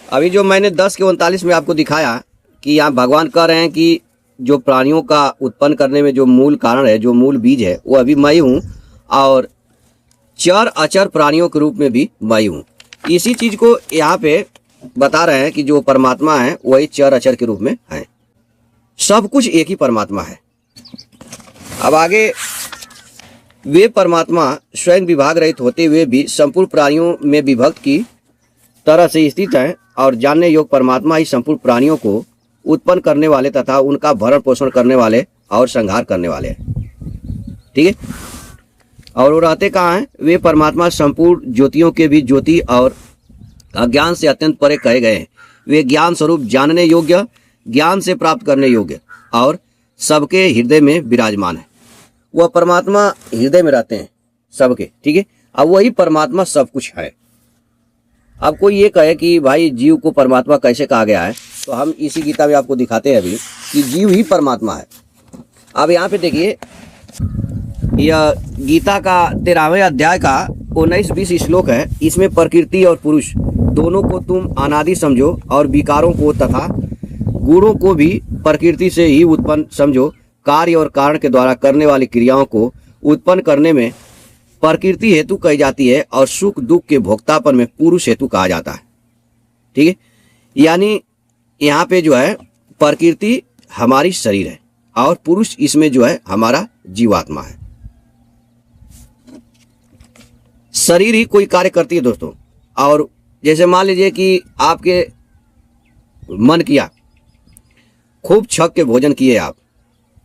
अभी जो मैंने 10 के 39 में आपको दिखाया कि यहाँ भगवान कह रहे हैं कि जो प्राणियों का उत्पन्न करने में जो मूल कारण है, जो मूल बीज है, वो अभी मैं ही हूँ, और चर अचर प्राणियों के रूप में भी मैं हूँ। इसी चीज को यहाँ पे बता रहे हैं कि जो परमात्मा है वही चर अचर के रूप में है, सब कुछ एक ही परमात्मा है। अब आगे, वे परमात्मा स्वयं विभाग रहित होते हुए भी संपूर्ण प्राणियों में विभक्त की तरह से स्थित है, और जानने योग्य परमात्मा ही संपूर्ण प्राणियों को उत्पन्न करने वाले तथा उनका भरण पोषण करने वाले और संहार करने वाले हैं। ठीक है, और वो रहते कहाँ हैं, वे परमात्मा संपूर्ण ज्योतियों के भी ज्योति और अज्ञान से अत्यंत परे कहे गए हैं। वे ज्ञान स्वरूप, जानने योग्य, ज्ञान से प्राप्त करने योग्य और सबके हृदय में विराजमान है। वह परमात्मा हृदय में रहते हैं सबके। ठीक है, अब वही परमात्मा सब कुछ है। अब कोई ये कहे कि भाई जीव को परमात्मा कैसे कहा गया है, तो हम इसी गीता में आपको दिखाते हैं अभी कि जीव ही परमात्मा है। अब यहाँ पे देखिए, यह गीता का 13वें अध्याय का 19-20 श्लोक है। इसमें प्रकृति और पुरुष दोनों को तुम अनादि समझो और विकारों को तथा गुणों को भी प्रकृति से ही उत्पन्न समझो। कार्य और कारण के द्वारा करने वाली क्रियाओं को उत्पन्न करने में प्रकृति हेतु कही जाती है और सुख दुख के भोक्तापन में पुरुष हेतु कहा जाता है। ठीक है, यानी यहाँ पे जो है प्रकृति हमारी शरीर है और पुरुष इसमें जो है हमारा जीवात्मा है। शरीर ही कोई कार्य करती है दोस्तों। और जैसे मान लीजिए कि आपके मन किया, खूब छक के भोजन किए आप,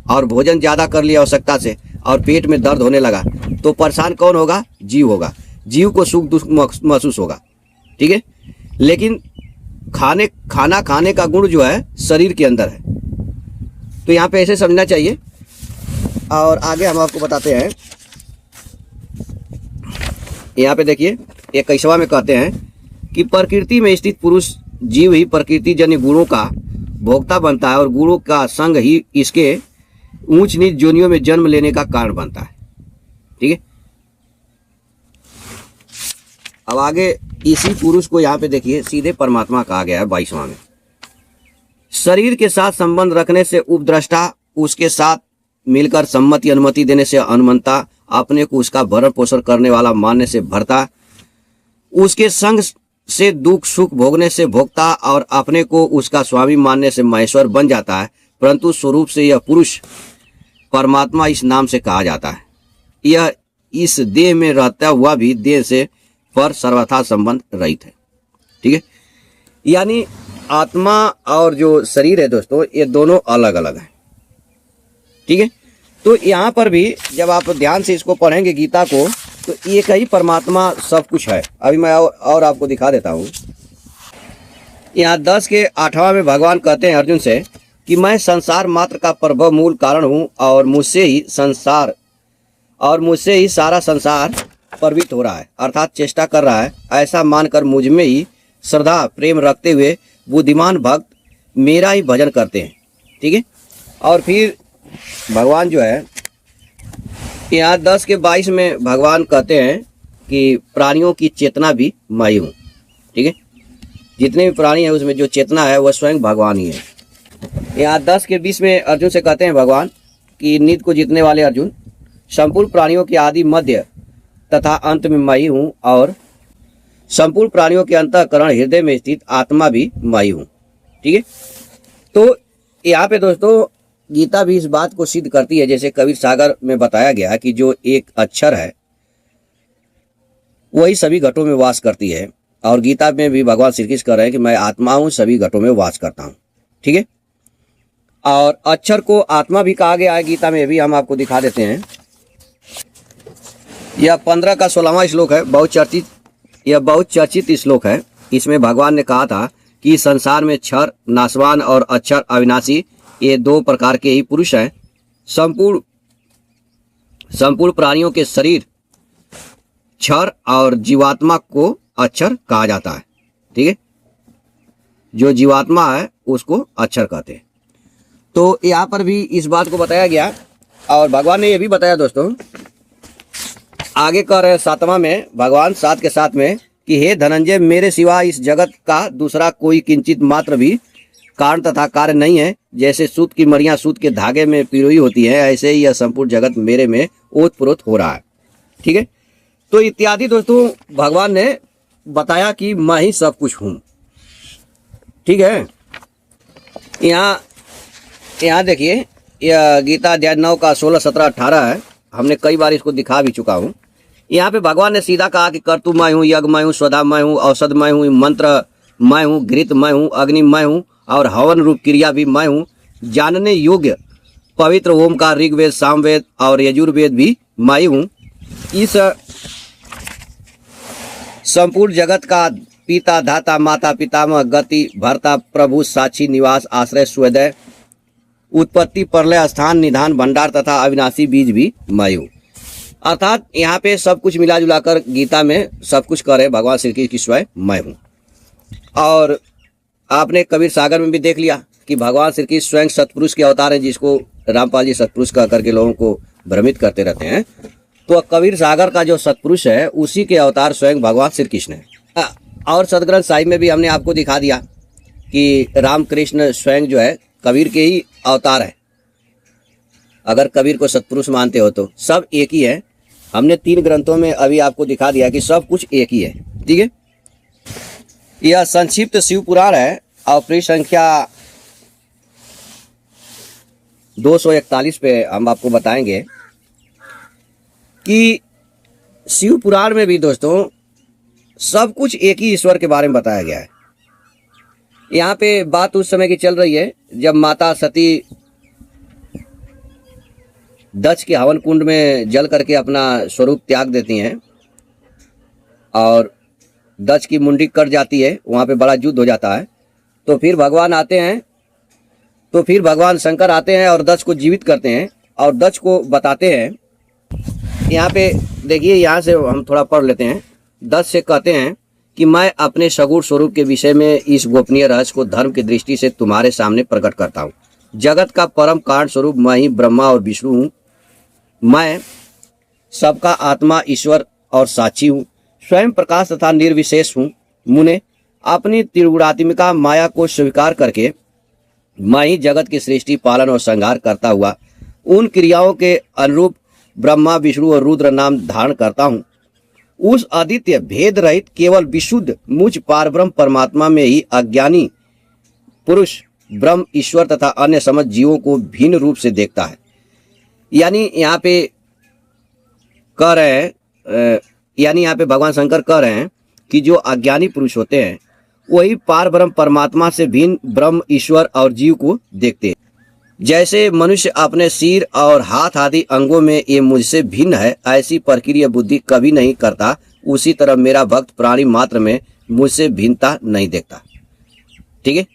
और भोजन ज़्यादा कर लिया आवश्यकता से और पेट में दर्द होने लगा, तो परेशान कौन होगा? जीव होगा। जीव को सुख दुख महसूस होगा। ठीक है, लेकिन खाना खाने का गुण जो है शरीर के अंदर है। तो यहाँ पे ऐसे समझना चाहिए। और आगे हम आपको बताते हैं, यहाँ पे देखिए 21वां में कहते हैं कि प्रकृति में स्थित पुरुष जीव ही प्रकृति जन्य गुणों का भोक्ता बनता है और गुणों का संग ही इसके ऊंच नीच जोनियों में जन्म लेने का कारण बनता है। ठीक है, अब आगे इसी पुरुष को यहाँ पे देखिए सीधे परमात्मा कहा गया है 22वां में। शरीर के साथ संबंध रखने से उपद्रष्टा, उसके साथ मिलकर सम्मति अनुमति देने से अनुमंता, अपने को उसका भरण पोषण करने वाला मानने से भरता, उसके संग से दुख सुख भोगने से भोक्ता और अपने को उसका स्वामी मानने से महेश्वर बन जाता है। परंतु स्वरूप से यह पुरुष परमात्मा इस नाम से कहा जाता है। यह इस देह में रहता हुआ भी देह से पर सर्वथा संबंध रहित है। ठीक है, यानी आत्मा और जो शरीर है दोस्तों, ये दोनों अलग अलग हैं। ठीक है, तो यहाँ पर भी जब आप ध्यान से इसको पढ़ेंगे गीता को, तो एक ही परमात्मा सब कुछ है। अभी मैं और आपको दिखा देता हूँ। यहाँ 10 के 8वां में भगवान कहते हैं अर्जुन से कि मैं संसार मात्र का प्रभव मूल कारण हूँ और मुझसे ही सारा संसार प्रवृत्त हो रहा है, अर्थात चेष्टा कर रहा है। ऐसा मानकर मुझ में ही श्रद्धा प्रेम रखते हुए बुद्धिमान भक्त मेरा ही भजन करते हैं। ठीक है, और फिर भगवान जो है यहाँ 10 के 22 में भगवान कहते हैं कि प्राणियों की चेतना भी मैं हूँ। ठीक है, जितने भी प्राणी हैं उसमें जो चेतना है वह स्वयं भगवान ही है। यहाँ 10 के 20 में अर्जुन से कहते हैं भगवान कि नित्य को जीतने वाले अर्जुन, संपूर्ण प्राणियों के आदि मध्य तथा अंत में मैं ही हूँ और संपूर्ण प्राणियों के अंतःकरण हृदय में स्थित आत्मा भी मैं ही हूँ। ठीक है, तो यहाँ पे दोस्तों गीता भी इस बात को सिद्ध करती है, जैसे कबीर सागर में बताया गया कि जो एक अक्षर है वही सभी घटों में वास करती है। और गीता में भी भगवान श्री कृष्ण कह रहे हैं कि मैं आत्मा हूँ, सभी घटों में वास करता हूँ। ठीक है, और अक्षर को आत्मा भी कहा गया है गीता में, भी हम आपको दिखा देते हैं। यह 15 का 16वां श्लोक है, बहुत चर्चित श्लोक है। इसमें भगवान ने कहा था कि संसार में क्षर नाशवान और अक्षर अविनाशी, ये 2 प्रकार के ही पुरुष हैं। संपूर्ण प्राणियों के शरीर क्षर और जीवात्मा को अक्षर कहा जाता है। ठीक है, जो जीवात्मा है उसको अक्षर कहते हैं। तो यहाँ पर भी इस बात को बताया गया। और भगवान ने ये भी बताया दोस्तों, आगे कह रहे हैं 7वां में भगवान 7 के 7 में कि हे धनंजय, मेरे सिवा इस जगत का दूसरा कोई किंचित मात्र भी कारण तथा कार्य नहीं है। जैसे सूत की मड़ियां सूत के धागे में पिरोई होती है, ऐसे ही यह संपूर्ण जगत मेरे में ओतप्रोत हो रहा है। ठीक है, तो इत्यादि दोस्तों भगवान ने बताया कि मैं ही सब कुछ हूँ। ठीक है, यहाँ देखिए, यह गीता अध्याय 9 का 16, 17, 18 है। हमने कई बार इसको दिखा भी चुका हूँ। यहाँ पे भगवान ने सीधा कहा कि कर्तु मैं हूँ, यज्ञ मैं हूँ, स्वधा मैं हूँ, औषध मैं हूँ, मंत्र मैं हूँ, घृत मैं हूँ, अग्नि मैं हूँ और हवन रूप क्रिया भी मैं हूँ। जानने योग्य पवित्र ओमकार, ऋग्वेद, सामवेद और यजुर्वेद भी मैं हूँ। इस संपूर्ण जगत का पिता, धाता, माता, पितामह, गति, भर्ता, प्रभु, साक्षी, निवास, आश्रय, स्वदय, उत्पत्ति, प्रलय, स्थान, निधान, भंडार तथा अविनाशी बीज भी मैं हूँ। अर्थात यहाँ पे सब कुछ मिला जुला कर गीता में सब कुछ करे भगवान श्री कृष्ण की स्वयं मैं हूँ। और आपने कबीर सागर में भी देख लिया कि भगवान श्री कृष्ण स्वयं सतपुरुष के अवतार हैं, जिसको रामपाल जी सतपुरुष कह करके लोगों को भ्रमित करते रहते हैं। तो कबीर सागर का जो सतपुरुष है उसी के अवतार स्वयं भगवान श्री कृष्ण है। और सदग्रंथ साहिब में भी हमने आपको दिखा दिया कि रामकृष्ण स्वयं जो है कबीर के ही अवतार है। अगर कबीर को सतपुरुष मानते हो तो सब एक ही है। हमने 3 ग्रंथों में अभी आपको दिखा दिया कि सब कुछ एक ही है। ठीक है, यह संक्षिप्त शिव पुराण है और पृष्ठ संख्या 241 पे हम आपको बताएंगे कि शिव पुराण में भी दोस्तों सब कुछ एक ही ईश्वर के बारे में बताया गया है। यहाँ पे बात उस समय की चल रही है जब माता सती दक्ष के हवन कुंड में जल करके अपना स्वरूप त्याग देती हैं और दक्ष की मुंडी कट जाती है, वहाँ पे बड़ा युद्ध हो जाता है। तो फिर भगवान आते हैं, तो फिर भगवान शंकर आते हैं और दक्ष को जीवित करते हैं और दक्ष को बताते हैं। यहाँ पे देखिए, यहाँ से हम थोड़ा पढ़ लेते हैं। दक्ष से कहते हैं कि मैं अपने सगुण स्वरूप के विषय में इस गोपनीय रहस्य को धर्म की दृष्टि से तुम्हारे सामने प्रकट करता हूँ। जगत का परम कारण स्वरूप मैं ही ब्रह्मा और विष्णु हूँ। मैं सबका आत्मा, ईश्वर और साक्षी हूँ। स्वयं प्रकाश तथा निर्विशेष हूँ। मुने अपनी त्रिगुणात्मिका माया को स्वीकार करके मैं ही जगत की सृष्टि, पालन और संहार करता हुआ उन क्रियाओं के अनुरूप ब्रह्मा, विष्णु और रुद्र नाम धारण करता हूँ। उस अद्वितीय भेद रहित केवल विशुद्ध मुझ पारब्रह्म परमात्मा में ही अज्ञानी पुरुष ब्रह्म, ईश्वर तथा अन्य समस्त जीवों को भिन्न रूप से देखता है। यानी यहाँ पे कह रहे हैं, यानी यहाँ पे भगवान शंकर कह रहे हैं कि जो अज्ञानी पुरुष होते हैं वही पारब्रह्म परमात्मा से भिन्न ब्रह्म, ईश्वर और जीव को देखते हैं। जैसे मनुष्य अपने सिर और हाथ आदि अंगों में ये मुझसे भिन्न है, ऐसी प्रक्रिया बुद्धि कभी नहीं करता, उसी तरह मेरा भक्त प्राणी मात्र में मुझसे भिन्नता नहीं देखता। ठीक है,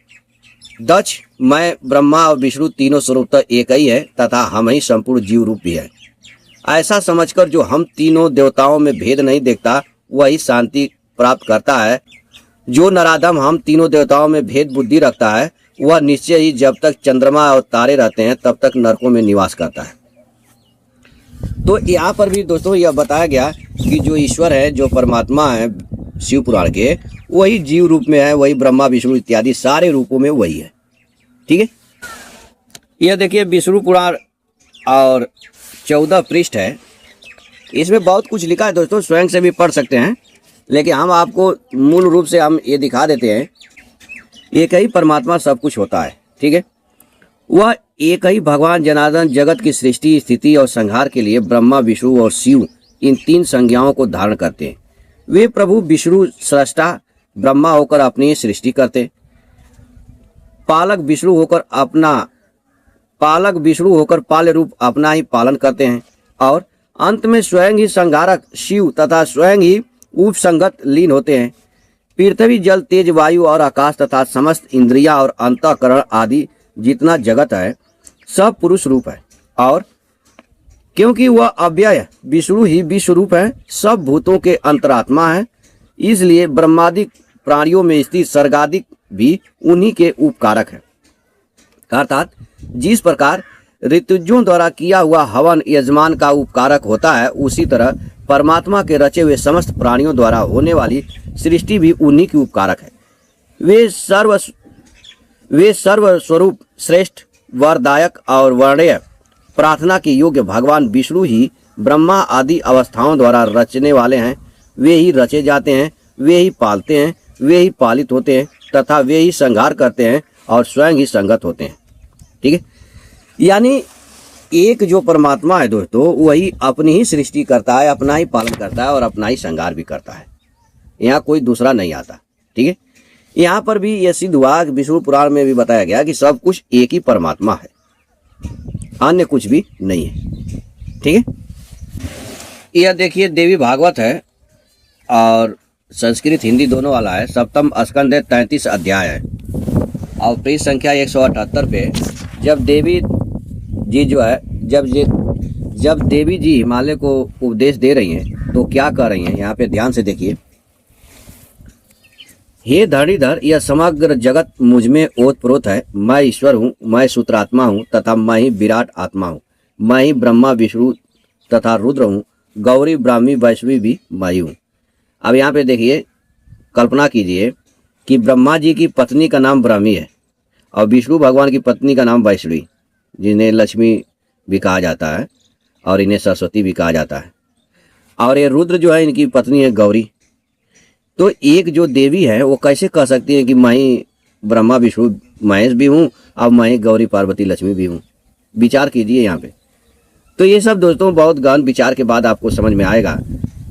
दक्ष मैं, ब्रह्मा और विष्णु तीनों स्वरूपतः एक ही है तथा हम ही संपूर्ण जीव रूप भी है। ऐसा समझकर जो हम तीनों देवताओं में भेद नहीं देखता वही शांति प्राप्त करता है। जो नराधम हम तीनों देवताओं में भेद बुद्धि रखता है वह निश्चय ही जब तक चंद्रमा और तारे रहते हैं तब तक नरकों में निवास करता है। तो यहाँ पर भी दोस्तों यह बताया गया कि जो ईश्वर है, जो परमात्मा है शिव पुराण के, वही जीव रूप में है, वही ब्रह्मा, विष्णु इत्यादि सारे रूपों में वही है। ठीक है, यह देखिए विष्णु पुराण और 14 पृष्ठ है। इसमें बहुत कुछ लिखा है दोस्तों, स्वयं से भी पढ़ सकते हैं, लेकिन हम आपको मूल रूप से हम ये दिखा देते हैं। एक ही परमात्मा सब कुछ होता है। ठीक है, वह एक ही भगवान जनार्दन जगत की सृष्टि, स्थिति और संहार के लिए ब्रह्मा, विष्णु और शिव इन 3 संज्ञाओं को धारण करते हैं। वे प्रभु विष्णु सृष्टा ब्रह्मा होकर अपनी सृष्टि करते, पालक विष्णु होकर पाल्य रूप अपना ही पालन करते हैं और अंत में स्वयं ही संहारक शिव तथा स्वयं ही उपसंगत लीन होते हैं। पृथ्वी, जल, तेज, वायु और आकाश तथा समस्त इंद्रियां और अंतःकरण आदि जितना जगत है सब पुरुष रूप है और क्योंकि वह अव्यय विष्णु ही विश्व रूप है, सब भूतों के अंतरात्मा है, इसलिए ब्रह्मादि प्राणियों में स्थित सर्गादिक भी उन्हीं के उपकारक है। अर्थात जिस प्रकार ऋतुजों द्वारा किया हुआ हवन यजमान का उपकारक होता है, उसी तरह परमात्मा के रचे हुए समस्त प्राणियों द्वारा होने वाली सृष्टि भी उन्हीं की उपकारक है। वे सर्व स्वरूप श्रेष्ठ, वरदायक और वर्णीय, प्रार्थना के योग्य भगवान विष्णु ही ब्रह्मा आदि अवस्थाओं द्वारा रचने वाले हैं। वे ही रचे जाते हैं, वे ही पालते हैं, वे ही पालित होते हैं तथा वे ही संहार करते हैं और स्वयं ही संगत होते हैं। ठीक है, यानी एक जो परमात्मा है दोस्तों, वही अपनी ही सृष्टि करता है, अपना ही पालन करता है और अपना ही संहार भी करता है। यहाँ कोई दूसरा नहीं आता। ठीक है, यहाँ पर भी यह सिद्ध हुआ, विष्णु पुराण में भी बताया गया कि सब कुछ एक ही परमात्मा है, अन्य कुछ भी नहीं है। ठीक है, यह देखिए देवी भागवत है और संस्कृत हिंदी दोनों वाला है। 7म स्कंद है, 33 अध्याय है और पृष्ठ संख्या 178 पे जब देवी जी जो है जब देवी जी हिमालय को उपदेश दे रही हैं तो क्या कर रही हैं, यहाँ पे ध्यान से देखिए। हे धरणीधर, यह समग्र जगत मुझ में ओतप्रोत है। मैं ईश्वर हूँ, मैं सूत्रात्मा हूँ तथा मैं ही विराट आत्मा हूँ। मैं ही ब्रह्मा विष्णु तथा रुद्र हूँ, गौरी ब्राह्मी वैष्णवी भी मैं ही हूँ। अब यहाँ पे देखिए, कल्पना कीजिए कि ब्रह्मा जी की पत्नी का नाम ब्राह्मी है और विष्णु भगवान की पत्नी का नाम वैष्णवी, जिन्हें लक्ष्मी भी कहा जाता है और इन्हें सरस्वती भी कहा जाता है। और ये रुद्र जो है इनकी पत्नी है गौरी। तो एक जो देवी है वो कैसे कह सकती है कि मैं ही ब्रह्मा विष्णु महेश भी हूँ और मैं ही गौरी पार्वती लक्ष्मी भी हूँ? विचार कीजिए यहाँ पे। तो ये सब दोस्तों बहुत गहन विचार के बाद आपको समझ में आएगा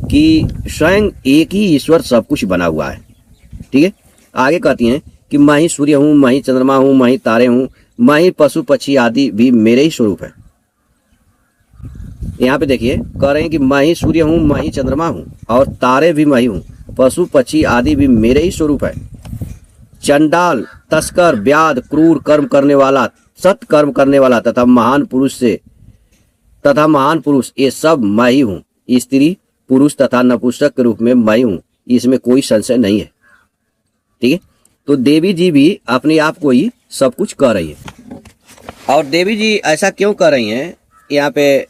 कि स्वयं एक ही ईश्वर सब कुछ बना हुआ है। ठीक है, आगे कहती हैं कि मैं ही सूर्य हूँ, मैं ही चंद्रमा हूँ, मैं ही तारे हूँ, मैं ही पशु पक्षी आदि भी मेरे ही स्वरूप है। यहाँ पे देखिए कह रहे हैं कि मैं ही सूर्य हूँ, मैं ही चंद्रमा हूँ और तारे भी मैं ही हूँ, पशु पक्षी आदि भी मेरे ही स्वरूप है। चंडाल, तस्कर, व्याध, क्रूर कर्म करने वाला, सत कर्म करने वाला तथा महान पुरुष ये सब मैं ही हूँ। स्त्री, पुरुष तथा नपुंसक के रूप में मैं ही हूँ, इसमें कोई संशय नहीं है। ठीक है, तो देवी जी भी अपने आप को ही सब कुछ कह रही है। और देवी जी ऐसा क्यों कर रही हैं, यहाँ पे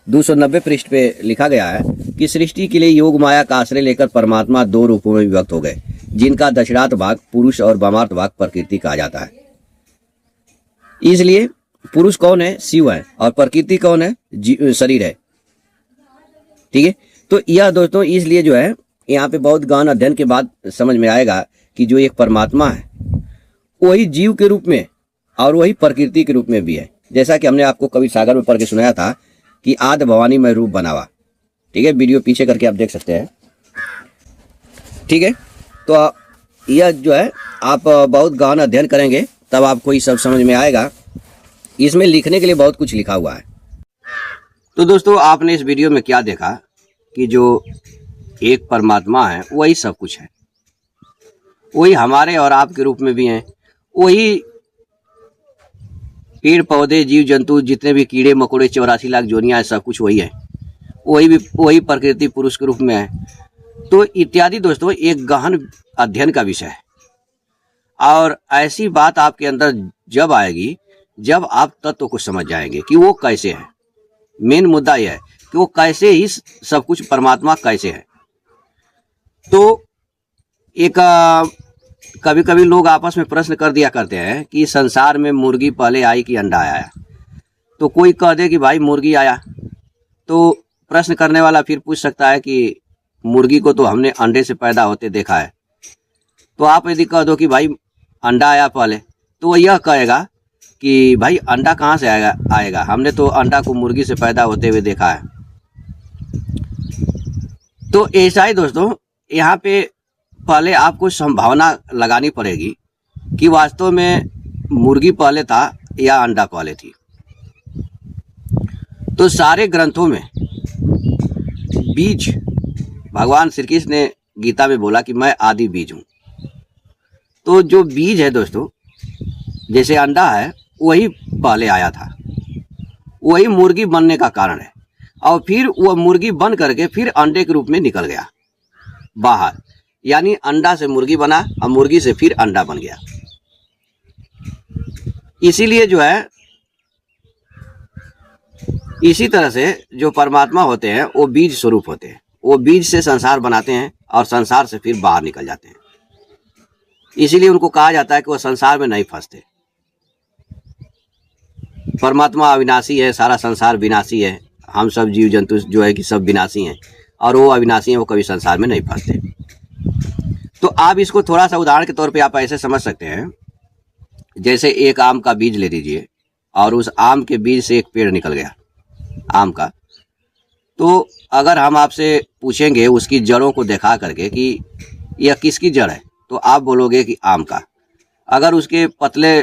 290 पृष्ठ पे लिखा गया है कि सृष्टि के लिए योग माया का आश्रय लेकर परमात्मा दो रूपों में विभक्त हो गए, जिनका दशरार्थ भाग पुरुष और वामार्थ भाग प्रकृति कहा जाता है। इसलिए पुरुष कौन है? शिव है, और प्रकृति कौन है? शरीर है। ठीक है, तो यह दोस्तों इसलिए जो है यहाँ पे बहुत गहन अध्ययन के बाद समझ में आएगा कि जो एक परमात्मा है वही जीव के रूप में और वही प्रकृति के रूप में भी है। जैसा कि हमने आपको कवि सागर में पढ़ के सुनाया था कि आदि भवानी में रूप बनावा। ठीक है, वीडियो पीछे करके आप देख सकते हैं। ठीक है, तो यह जो है आप बहुत गहन अध्ययन करेंगे तब आपको ये सब समझ में आएगा। इसमें लिखने के लिए बहुत कुछ लिखा हुआ है। तो दोस्तों आपने इस वीडियो में क्या देखा कि जो एक परमात्मा है वही सब कुछ है, वही हमारे और आपके रूप में भी हैं, वही पेड़ पौधे जीव जंतु जितने भी कीड़े मकोड़े 84 लाख जोनियां हैं सब कुछ वही है, वही प्रकृति पुरुष के रूप में है। तो इत्यादि दोस्तों एक गहन अध्ययन का विषय है। और ऐसी बात आपके अंदर जब आएगी जब आप तत्व को समझ जाएंगे कि वो कैसे है। मेन मुद्दा यह है कि वो कैसे ही सब कुछ परमात्मा कैसे है। तो एक कभी कभी लोग आपस में प्रश्न कर दिया करते हैं कि संसार में मुर्गी पहले आई कि अंडा आया। तो कोई कह दे कि भाई मुर्गी आया, तो प्रश्न करने वाला फिर पूछ सकता है कि मुर्गी को तो हमने अंडे से पैदा होते देखा है। तो आप यदि कह दो कि भाई अंडा आया पहले, तो वह यह कहेगा कि भाई अंडा कहाँ से आएगा, हमने तो अंडा को मुर्गी से पैदा होते हुए देखा है। तो ऐसा ही दोस्तों यहाँ पे पहले आपको संभावना लगानी पड़ेगी कि वास्तव में मुर्गी पहले था या अंडा पहले थी। तो सारे ग्रंथों में बीज, भगवान श्री कृष्ण ने गीता में बोला कि मैं आदि बीज हूँ। तो जो बीज है दोस्तों, जैसे अंडा है वही पहले आया था, वही मुर्गी बनने का कारण है, और फिर वह मुर्गी बन करके फिर अंडे के रूप में निकल गया बाहर। यानी अंडा से मुर्गी बना और मुर्गी से फिर अंडा बन गया। इसीलिए जो है इसी तरह से जो परमात्मा होते हैं वो बीज स्वरूप होते हैं। वो बीज से संसार बनाते हैं और संसार से फिर बाहर निकल जाते हैं। इसीलिए उनको कहा जाता है कि वो संसार में नहीं फंसते। परमात्मा अविनाशी है, सारा संसार विनाशी है, हम सब जीव जंतु जो है कि सब विनाशी हैं, और वो अविनाशी हैं, वो कभी संसार में नहीं फंसते। तो आप इसको थोड़ा सा उदाहरण के तौर पे आप ऐसे समझ सकते हैं, जैसे एक आम का बीज ले लीजिए और उस आम के बीज से एक पेड़ निकल गया आम का। तो अगर हम आपसे पूछेंगे उसकी जड़ों को दिखा करके कि यह किसकी जड़ है, तो आप बोलोगे कि आम का। अगर उसके पतले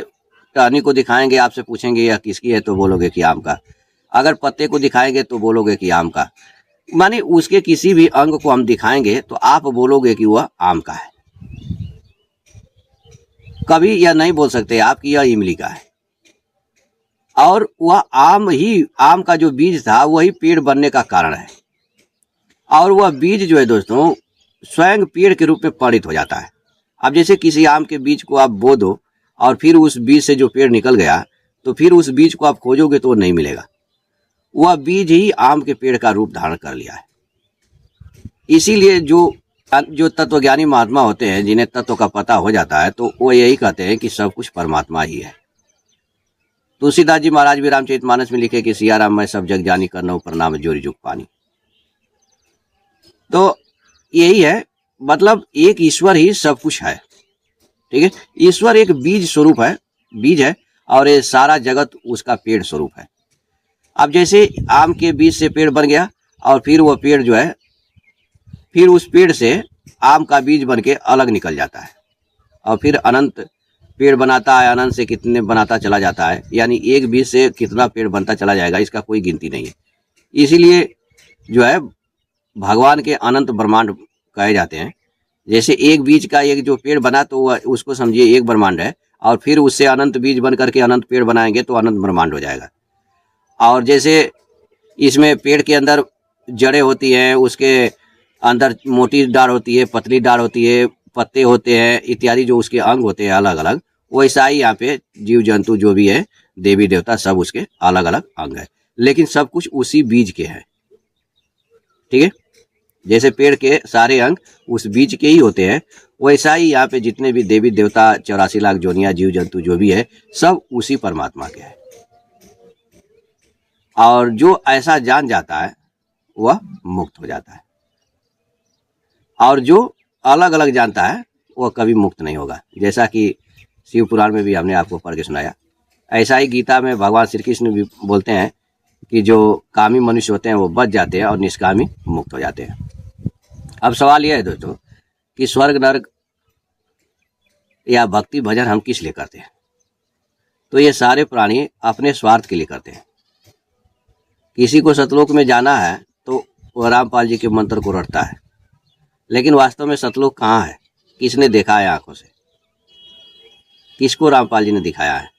टहनी को दिखाएंगे, आपसे पूछेंगे यह किसकी है, तो बोलोगे कि आम का। अगर पत्ते को दिखाएंगे तो बोलोगे कि आम का। माने उसके किसी भी अंग को हम दिखाएंगे तो आप बोलोगे कि वह आम का है। कभी यह नहीं बोल सकते आप कि यह इमली का है। और वह आम का जो बीज था वही पेड़ बनने का कारण है। और वह बीज जो है दोस्तों स्वयं पेड़ के रूप में परिणत हो जाता है। अब जैसे किसी आम के बीज को आप बो दो और फिर उस बीज से जो पेड़ निकल गया, तो फिर उस बीज को आप खोजोगे तो वो नहीं मिलेगा। वह बीज ही आम के पेड़ का रूप धारण कर लिया है। इसीलिए जो तत्वज्ञानी महात्मा होते हैं, जिन्हें तत्व का पता हो जाता है, तो वो यही कहते हैं कि सब कुछ परमात्मा ही है। तुलसीदास जी महाराज भी रामचरितमानस में लिखे कि सिया राम मैं सब जग जानी करना प्रणाम जोरी जुग पानी। तो यही है, मतलब एक ईश्वर ही सब कुछ है। ठीक है, ईश्वर एक बीज स्वरूप है, बीज है, और ये सारा जगत उसका पेड़ स्वरूप है। अब जैसे आम के बीज से पेड़ बन गया और फिर वो पेड़ जो है, फिर उस पेड़ से आम का बीज बन के अलग निकल जाता है और फिर अनंत पेड़ बनाता है, अनंत से कितने बनाता चला जाता है, यानी एक बीज से कितना पेड़ बनता चला जाएगा इसका कोई गिनती नहीं है। इसीलिए जो है भगवान के अनंत ब्रह्मांड कहे जाते हैं। जैसे एक बीज का एक जो पेड़ बना तो उसको समझिए एक ब्रह्मांड है, और फिर उससे अनंत बीज बन करके अनंत पेड़ बनाएंगे तो अनंत ब्रह्मांड हो जाएगा। और जैसे इसमें पेड़ के अंदर जड़ें होती हैं, उसके अंदर मोटी डाल होती है, पतली डाल होती है, पत्ते होते हैं इत्यादि, जो उसके अंग होते हैं अलग अलग, वैसा ही यहाँ पे जीव जंतु जो भी है, देवी देवता, सब उसके अलग अलग अंग है, लेकिन सब कुछ उसी बीज के हैं। ठीक है, जैसे पेड़ के सारे अंग उस बीज के ही होते हैं, वैसा ही यहाँ पे जितने भी देवी देवता, 84 लाख जोनिया, जीव जंतु जो भी है, सब उसी परमात्मा के हैं। और जो ऐसा जान जाता है वह मुक्त हो जाता है, और जो अलग अलग जानता है वह कभी मुक्त नहीं होगा। जैसा कि शिव पुराण में भी हमने आपको पढ़ के सुनाया, ऐसा ही गीता में भगवान श्री कृष्ण भी बोलते हैं कि जो कामी मनुष्य होते हैं वो बच जाते हैं और निष्कामी मुक्त हो जाते हैं। अब सवाल यह है दोस्तों कि स्वर्ग नरक या भक्ति भजन हम किस लिए करते हैं? तो ये सारे प्राणी अपने स्वार्थ के लिए करते हैं। किसी को सतलोक में जाना है तो वह रामपाल जी के मंत्र को रटता है, लेकिन वास्तव में सतलोक कहाँ है? किसने देखा है आंखों से? किसको रामपाल जी ने दिखाया है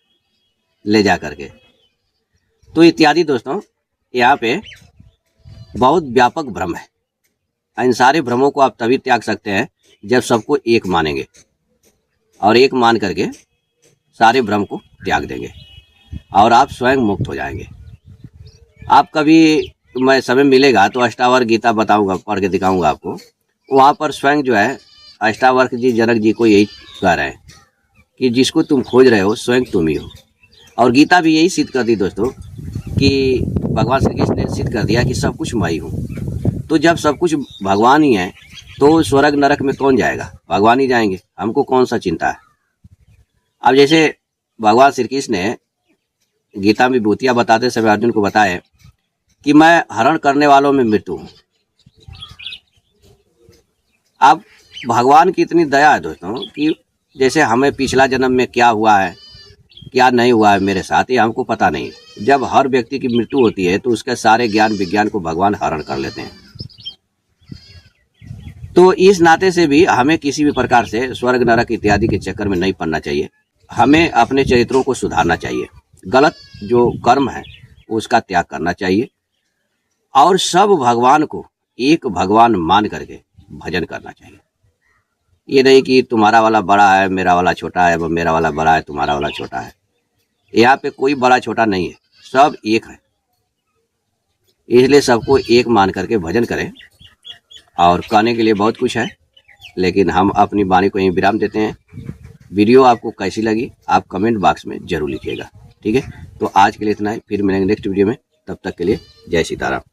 ले जा करके? तो इत्यादि दोस्तों, यहाँ पे बहुत व्यापक भ्रम है। इन सारे भ्रमों को आप तभी त्याग सकते हैं जब सबको एक मानेंगे, और एक मान करके सारे भ्रम को त्याग देंगे और आप स्वयं मुक्त हो जाएंगे। आप कभी, मैं समय मिलेगा तो अष्टावर गीता बताऊंगा, पढ़ के दिखाऊंगा आपको। वहाँ पर स्वयं जो है अष्टावक्र जी जनक जी को यही कह रहे हैं कि जिसको तुम खोज रहे हो स्वयं तुम ही हो। और गीता भी यही सिद्ध कर दी दोस्तों कि भगवान श्री कृष्ण ने सिद्ध कर दिया कि सब कुछ मैं ही हूँ। तो जब सब कुछ भगवान ही है तो स्वर्ग नरक में कौन जाएगा? भगवान ही जाएंगे, हमको कौन सा चिंता है। अब जैसे भगवान श्री कृष्ण ने गीता में विभूतियाँ बताते समय अर्जुन को बताए कि मैं हरण करने वालों में मृत्यु हूँ। अब भगवान की इतनी दया है दोस्तों कि जैसे हमें पिछला जन्म में क्या हुआ है, क्या नहीं हुआ है मेरे साथ, ये हमको पता नहीं। जब हर व्यक्ति की मृत्यु होती है तो उसके सारे ज्ञान विज्ञान को भगवान हरण कर लेते हैं। तो इस नाते से भी हमें किसी भी प्रकार से स्वर्ग नरक इत्यादि के चक्कर में नहीं पड़ना चाहिए। हमें अपने चरित्रों को सुधारना चाहिए, गलत जो कर्म है उसका त्याग करना चाहिए, और सब भगवान को एक भगवान मान करके भजन करना चाहिए। ये नहीं कि तुम्हारा वाला बड़ा है, मेरा वाला छोटा है, मेरा वाला बड़ा है, तुम्हारा वाला छोटा है। यहाँ पे कोई बड़ा छोटा नहीं है, सब एक है। इसलिए सबको एक मान करके भजन करें। और कहने के लिए बहुत कुछ है, लेकिन हम अपनी वाणी को यहीं विराम देते हैं। वीडियो आपको कैसी लगी आप कमेंट बॉक्स में जरूर लिखिएगा। ठीक है, तो आज के लिए इतना ही, फिर मिलेंगे नेक्स्ट वीडियो में। तब तक के लिए जय सीताराम।